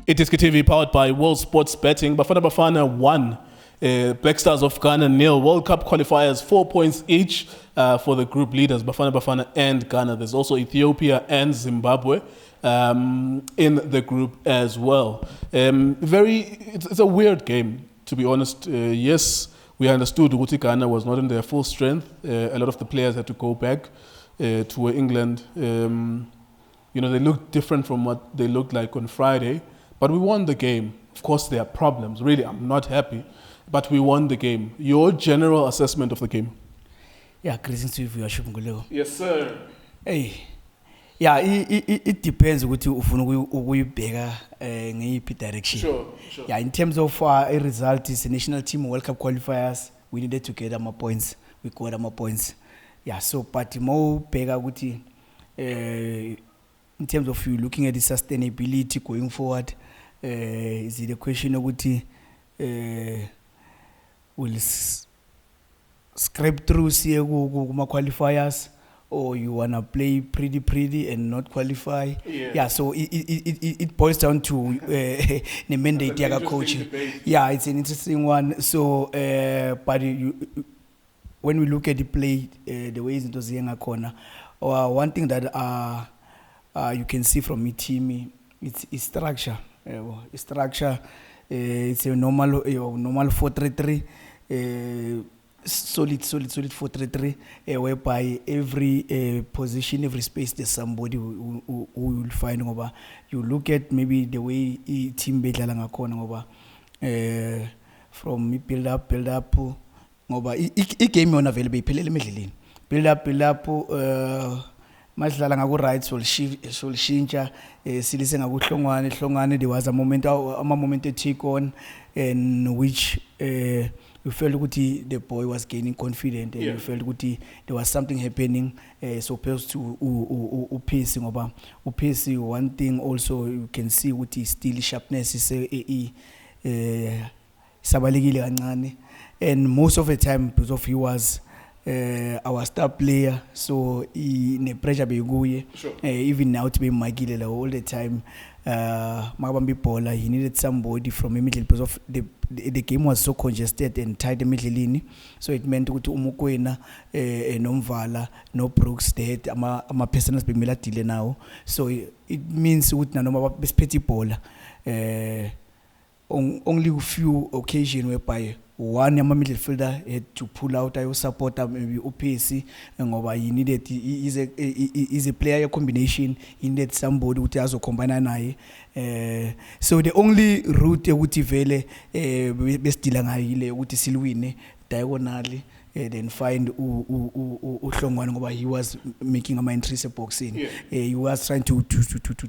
iDiskiTV powered by World Sports Betting. Bafana Bafana 1. Black Stars of Ghana 0. World Cup qualifiers 4 points each for the group leaders, Bafana Bafana and Ghana. There's also Ethiopia and Zimbabwe in the group as well. It's a weird game, to be honest. Yes, we understood Uguti Ghana was not in their full strength. A lot of the players had to go back to England. They looked different from what they looked like on Friday, but we won the game. Of course, there are problems. Really, I'm not happy, but we won the game. Your general assessment of the game? Yeah, greetings to you, Bongokuhle. Yes, sir. Hey, yeah, it depends what you bigger in direction. Sure. Yeah, in terms of a result, it's a national team World Cup qualifiers. We needed to get more points. We got more points. Yeah, so but more bigger with in terms of you looking at the sustainability going forward, is it a question of what will scrape through qualifiers, or you wanna play pretty and not qualify? Yeah, so it boils down to the mandate yaga coaching. Yeah, it's an interesting one. So but when we look at the play, the way it was young corner, one thing that you can see from my team, it's structure. Structure. It's a normal 4-3-3. Solid 4-3-3, whereby every position, every space, there's somebody who will find over. You look at maybe the way team bedla corner over from build up over. I game on available. Build up. Masidlala ngako right sol shintsha silise ngako Hlongwane. There was a moment to take on, in which we felt that the boy was gaining confidence, and we felt that there was something happening. So opposed to pacing over pacing. One thing also you can see with the still sharpness is sabalekile kancane, and most of the time because of he was our star player, so the pressure be going. Even now to be Magile all the time. Magabambi Paula, he needed somebody from the middle because of the game was so congested and tight the middle line. So it meant to Umukwena, no Mvala, no Brooks, they had a personal be Milatile now. So it means with Nanoma Petty Paula. Only a few occasions whereby one Yama midfielder had to pull out. I was supporter maybe OPC and over he needed is a player combination. He needed somebody who also combine an eye. So the only route would vele best dilangile would silwine diagonally. Then find Hlongwane ngoba he was making a interest boxing. He was trying to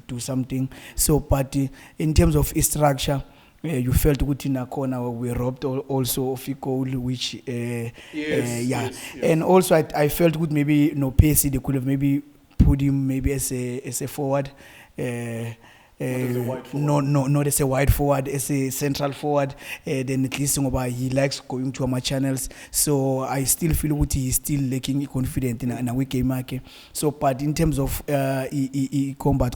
do something. So but in terms of structure, you felt good in a corner where we robbed also of a goal, which and also I felt good maybe no Pacey, they could have maybe put him maybe as a forward. Not as a wide forward, as a central forward. Then at least he likes going to my channels. So I still feel that he's still lacking confidence in a weak game market. So, but in terms of combat,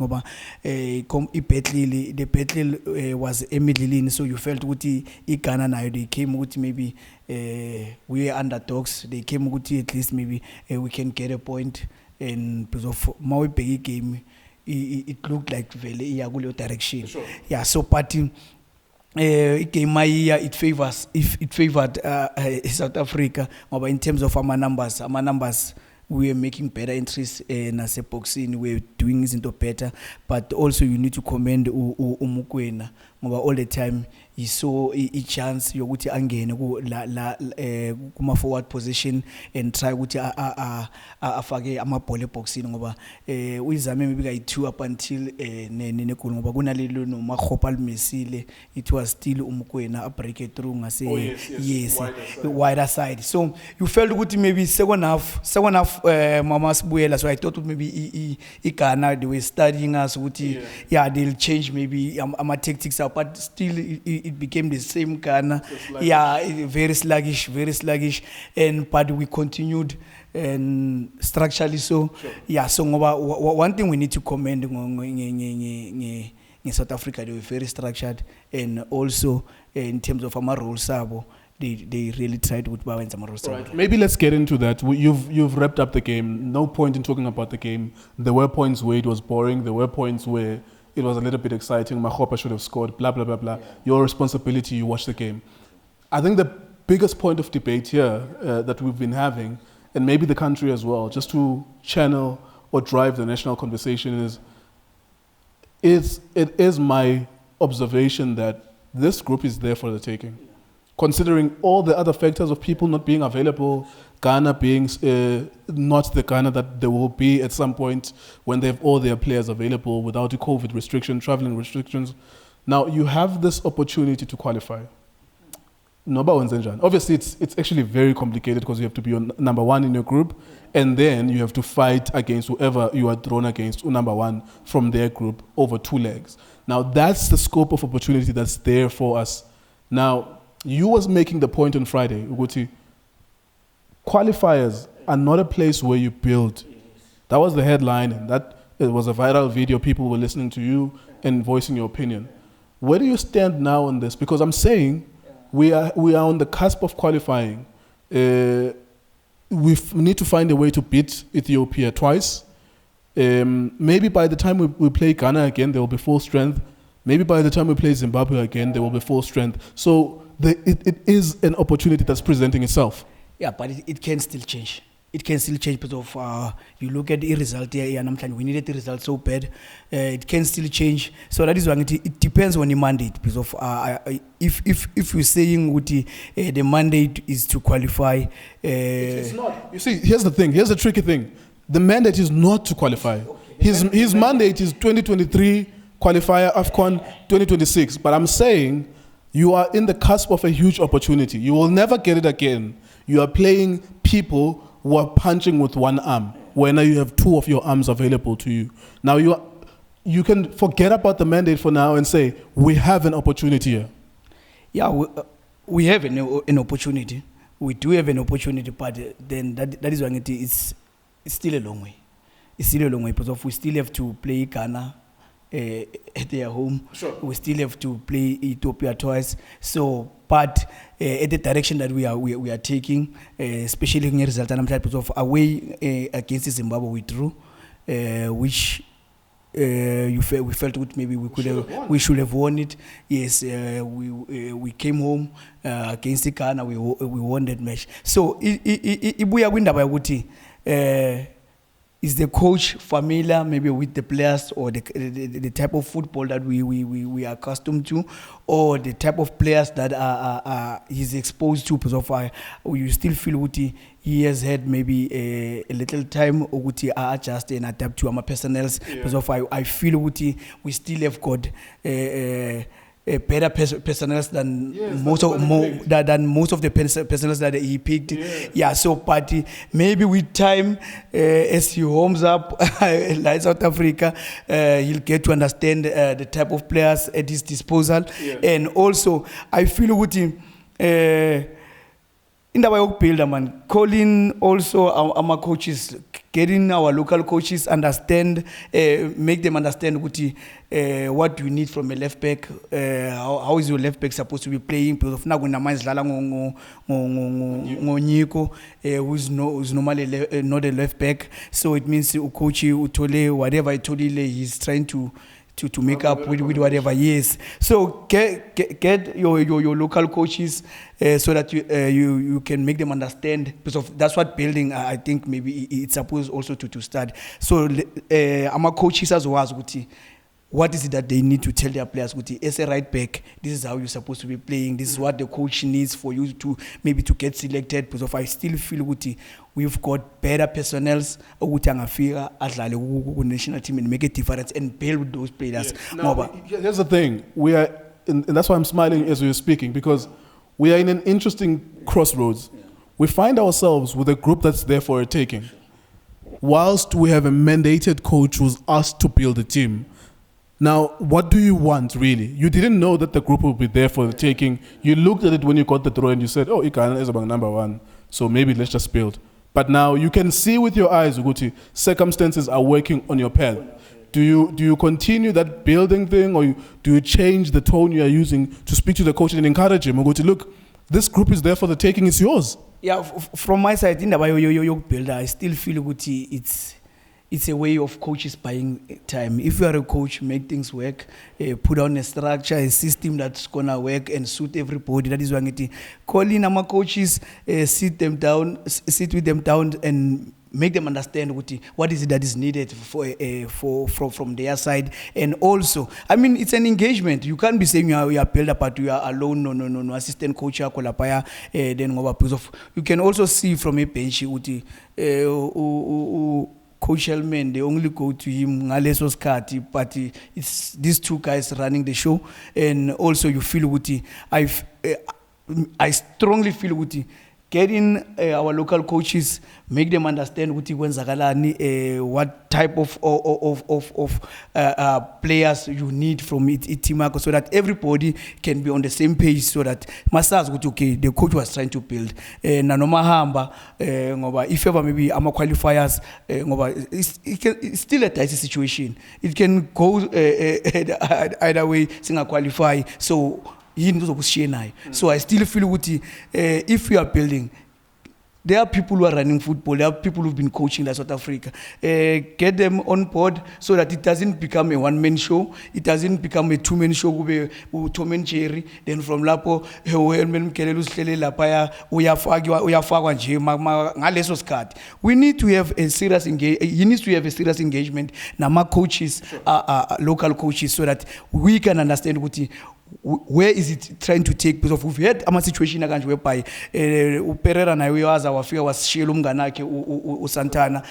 the battle was immediately. So you felt that he Ghana now they came with maybe we are underdogs. They came with at least maybe we can get a point. And because of my big game, it looked like very Iagulo direction. Sure. Yeah, so but it came my year, it favored South Africa. But in terms of our numbers, we are making better entries in as a boxing. We're doing this into better, but also you need to commend Umukwena. All the time he saw a chance yokuthi angene kuma forward position and try ukuthi afake amabhola eboxing ngoba uyizame maybe kayi2 up until negoli ngoba kunalelo nomakhopa alimesile. It was still Umukwena a break it through ngase wider side. So you felt ukuthi maybe second half mama sibuyela. So I thought maybe Ghana they were studying us ukuthi they'll change maybe ama tactics up, but still it became the same Ghana. Very sluggish, but we continued and structurally so. Sure. So one thing we need to commend in South Africa, they were very structured, and also in terms of our role sabo, they really tried with Bawa and Zamaro. Right. Maybe let's get into that. You've wrapped up the game. No point in talking about the game. There were points where it was boring. There were points where it was a little bit exciting. Mahopa should have scored. Blah blah blah blah. Yeah. Your responsibility. You watch the game. I think the biggest point of debate here that we've been having, and maybe the country as well, just to channel or drive the national conversation, it is my observation that this group is there for the taking. Considering all the other factors of people not being available, Ghana being not the Ghana that they will be at some point when they have all their players available without the COVID restriction, traveling restrictions. Now you have this opportunity to qualify. Obviously, it's actually very complicated because you have to be on number one in your group, and then you have to fight against whoever you are drawn against, number one from their group over 2 legs. Now that's the scope of opportunity that's there for us. Now, you was making the point on Friday, Uguti, qualifiers are not a place where you build. That was the headline, and that it was a viral video. People were listening to you and voicing your opinion. Where do you stand now on this? Because I'm saying we are on the cusp of qualifying. We need to find a way to beat Ethiopia twice. Maybe by the time we play Ghana again, there will be full strength. Maybe by the time we play Zimbabwe again, there will be full strength. So it is an opportunity that's presenting itself. Yeah, but it can still change. It can still change because of you look at the result here, and we needed the result so bad. It can still change. So that is why it depends on the mandate. Because of if you're saying the mandate is to qualify, it's not. You see, here's the thing. Here's the tricky thing. The mandate is not to qualify. His mandate is 2023 qualifier AFCON 2026. But I'm saying you are in the cusp of a huge opportunity. You will never get it again. You are playing people who are punching with one arm when you have 2 of your arms available to you. Now you can forget about the mandate for now and say, we have an opportunity here. Yeah, we have an opportunity. We do have an opportunity, but then that is why it's still a long way. It's still a long way because we still have to play Ghana at their home. Sure. We still have to play Ethiopia twice. So, but at the direction that we are taking, especially in the result, and I'm type of away against Zimbabwe we drew, which we felt good. Maybe we should have won it. Yes, we came home against Ghana. We won that match. So, if we are winning by Wuti. Is the coach familiar maybe with the players or the type of football that we are accustomed to, or the type of players that he's exposed to? Because of you still feel Uti he has had maybe a little time Uti adjust and adapt to our personnels. Because of I feel Uti we still have got better personnel than most of the personnel that he picked. Yeah, so but maybe with time, as he warms up like South Africa, he'll get to understand the type of players at his disposal. And also, I feel with him in the way of builder, man, calling also our coaches, getting our local coaches understand, make them understand what do you need from a left back, how is your left back supposed to be playing? Because of now when the man's lala Nico, who's normally not a left back, so it means coach Utole whatever he's trying to make up with whatever. Yes, so get your local coaches so that you can make them understand, because that's what building I think maybe it's supposed also to start. So our coaches as well as what is it that they need to tell their players? As a right back, this is how you're supposed to be playing. This is what the coach needs for you to maybe to get selected. Because I still feel we've got better personnel the national team and make a difference and build those players. Now, here's the thing. We are, and that's why I'm smiling as we're speaking, because we are in an interesting crossroads. We find ourselves with a group that's there for a taking, whilst we have a mandated coach who's asked to build a team. Now, what do you want, really? You didn't know that the group would be there for the taking. You looked at it when you got the draw and you said, oh, Ghana is about number 1, so maybe let's just build. But now you can see with your eyes, Uguti, circumstances are working on your path. Do you continue that building thing, or do you change the tone you are using to speak to the coach and encourage him, or go to look, this group is there for the taking, it's yours? Yeah, from my side, in the builder, I still feel it's a way of coaches buying time. If you are a coach, make things work, put on a structure, a system that's gonna work and suit everybody. That is why I call in our coaches, sit with them down and make them understand what is it that is needed from their side. And also, I mean, it's an engagement. You can't be saying you are builder, but you are alone. No. Assistant coach, then you can also see from a bench, Coach Hellman, they only go to him, but it's these two guys running the show. And also you feel I strongly feel getting our local coaches, make them understand what type of players you need from it team, so that everybody can be on the same page, so that Masas okay, the coach was trying to build. If ever maybe I'm a qualifiers, it's still a dicey situation. It can go either way, qualify. So I still feel if we are building, there are people who are running football, there are people who've been coaching in South Africa. Get them on board so that it doesn't become a one-man show, it doesn't become a two-man show, Tom and Jerry. Then from Lapo, we need to have a serious engagement. He needs to have a serious engagement. Nama coaches, local coaches, so that we can understand where is it trying to take? Because we've had a situation whereby Pereira na our fear was Shelum Ganake Santana.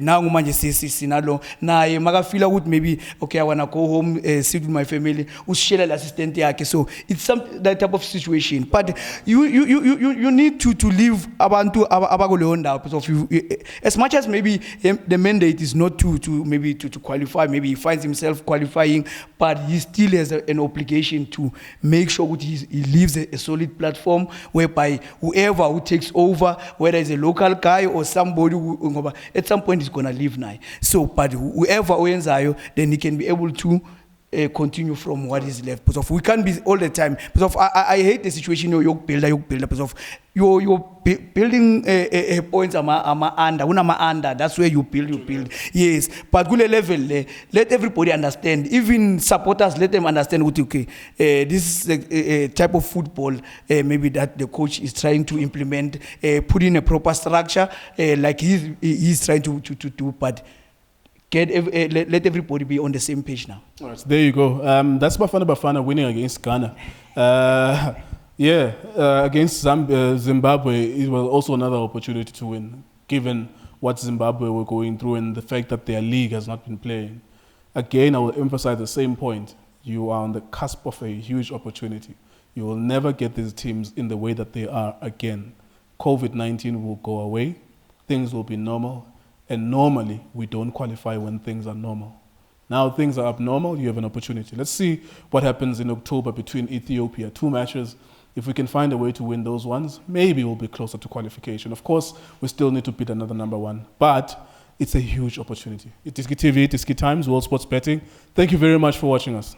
Now manje sinalo na magafila would maybe okay, I wanna go home, sit with my family, share assistant yake. So it's that type of situation. But you need to leave abantu abagoleonda, because of as much as maybe the mandate is not to qualify, maybe he finds himself qualifying, but he still has an obligation to make sure that he leaves a solid platform whereby whoever who takes over, whether it's a local guy or somebody who at some point is going to leave now. So, but whoever owns then he can be able to continue from what is left. Because we can't be all the time. Because I hate the situation you builder. Because of you're building points under. That's where you build. Yes, but good level. Let everybody understand. Even supporters, let them understand what this is a type of football maybe that the coach is trying to implement. Put in a proper structure like he's trying to do, but. Let everybody be on the same page now. All right, so there you go. That's Bafana Bafana winning against Ghana. Against Zimbabwe, it was also another opportunity to win, given what Zimbabwe were going through and the fact that their league has not been playing. Again, I will emphasize the same point. You are on the cusp of a huge opportunity. You will never get these teams in the way that they are again. COVID-19 will go away. Things will be normal. And normally, we don't qualify when things are normal. Now things are abnormal, you have an opportunity. Let's see what happens in October between Ethiopia. 2 matches. If we can find a way to win those ones, maybe we'll be closer to qualification. Of course, we still need to beat another number 1. But it's a huge opportunity. iDiskiTV, iDiskiTimes, World Sports Betting. Thank you very much for watching us.